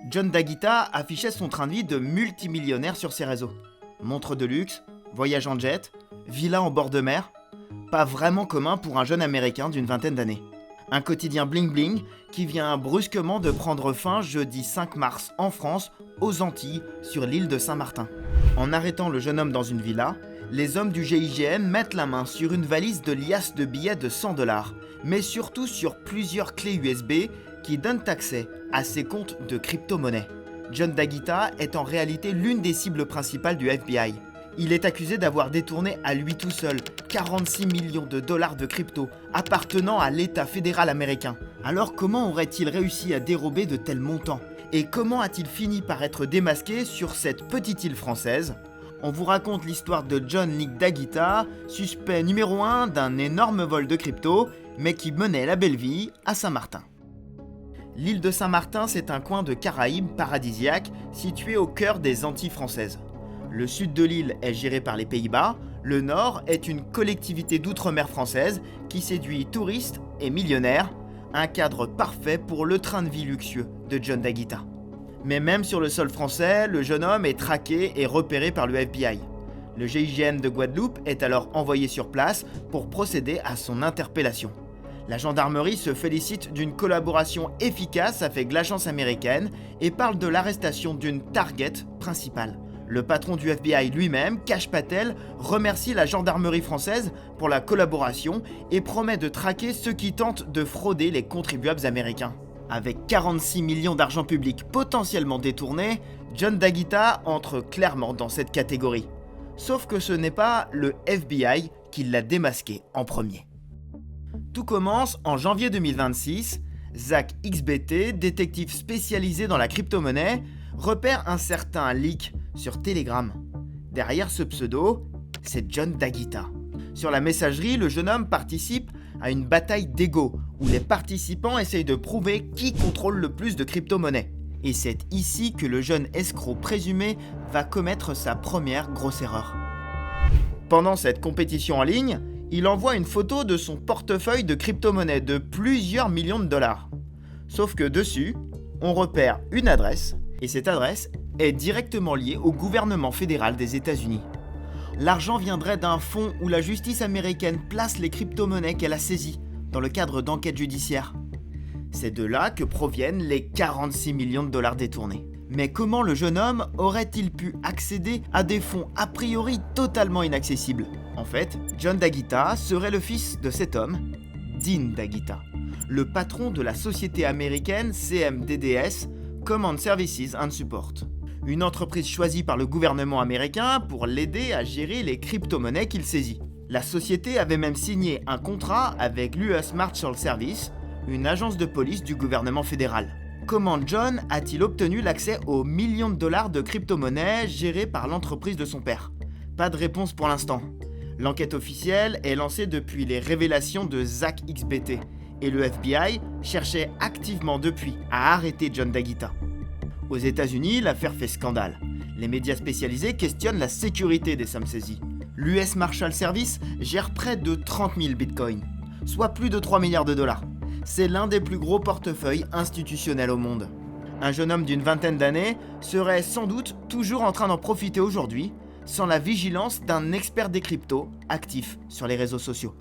John Daguita affichait son train de vie de multimillionnaire sur ses réseaux. Montres de luxe, voyage en jet, villa en bord de mer, pas vraiment commun pour un jeune américain d'une vingtaine d'années. Un quotidien bling bling qui vient brusquement de prendre fin jeudi 5 mars en France, aux Antilles, sur l'île de Saint-Martin. En arrêtant le jeune homme dans une villa, les hommes du GIGN mettent la main sur une valise de liasses de billets de 100$, mais surtout sur plusieurs clés USB qui donnent accès à ses comptes de crypto-monnaie. John Daguita est en réalité l'une des cibles principales du FBI. Il est accusé d'avoir détourné à lui tout seul 46 millions de dollars de crypto appartenant à l'État fédéral américain. Alors comment aurait-il réussi à dérober de tels montants ? Et comment a-t-il fini par être démasqué sur cette petite île française ? On vous raconte l'histoire de John Nick Daguita, suspect numéro 1 d'un énorme vol de crypto, mais qui menait la belle vie à Saint-Martin. L'île de Saint-Martin, c'est un coin de Caraïbes paradisiaque situé au cœur des Antilles françaises. Le sud de l'île est géré par les Pays-Bas, le nord est une collectivité d'outre-mer française qui séduit touristes et millionnaires, un cadre parfait pour le train de vie luxueux de John Daguita. Mais même sur le sol français, le jeune homme est traqué et repéré par le FBI. Le GIGN de Guadeloupe est alors envoyé sur place pour procéder à son interpellation. La gendarmerie se félicite d'une collaboration efficace avec l'agence américaine et parle de l'arrestation d'une target principale. Le patron du FBI lui-même, Kash Patel, remercie la gendarmerie française pour la collaboration et promet de traquer ceux qui tentent de frauder les contribuables américains. Avec 46 millions d'argent public potentiellement détournés, John Daguita entre clairement dans cette catégorie. Sauf que ce n'est pas le FBI qui l'a démasqué en premier. Tout commence en janvier 2026. Zach XBT, détective spécialisé dans la crypto-monnaie, repère un certain leak sur Telegram. Derrière ce pseudo, c'est John Daguita. Sur la messagerie, le jeune homme participe à une bataille d'ego où les participants essayent de prouver qui contrôle le plus de crypto-monnaies. Et c'est ici que le jeune escroc présumé va commettre sa première grosse erreur. Pendant cette compétition en ligne, il envoie une photo de son portefeuille de crypto-monnaies de plusieurs millions de dollars. Sauf que dessus, on repère une adresse, et cette adresse est directement liée au gouvernement fédéral des États-Unis. L'argent viendrait d'un fonds où la justice américaine place les crypto-monnaies qu'elle a saisies dans le cadre d'enquêtes judiciaires. C'est de là que proviennent les 46 millions de dollars détournés. Mais comment le jeune homme aurait-il pu accéder à des fonds a priori totalement inaccessibles ? En fait, John Daguita serait le fils de cet homme, Dean Daguita, le patron de la société américaine CMDDS, Command Services and Support, une entreprise choisie par le gouvernement américain pour l'aider à gérer les crypto-monnaies qu'il saisit. La société avait même signé un contrat avec l'US Marshal Service, une agence de police du gouvernement fédéral. Comment John a-t-il obtenu l'accès aux millions de dollars de crypto-monnaies gérées par l'entreprise de son père ? Pas de réponse pour l'instant. L'enquête officielle est lancée depuis les révélations de Zach XBT et le FBI cherchait activement depuis à arrêter John Daguita. Aux États-Unis, l'affaire fait scandale. Les médias spécialisés questionnent la sécurité des sommes saisies. L'US Marshal Service gère près de 30 000 bitcoins, soit plus de 3 milliards de dollars. C'est l'un des plus gros portefeuilles institutionnels au monde. Un jeune homme d'une vingtaine d'années serait sans doute toujours en train d'en profiter aujourd'hui, sans la vigilance d'un expert des cryptos actif sur les réseaux sociaux.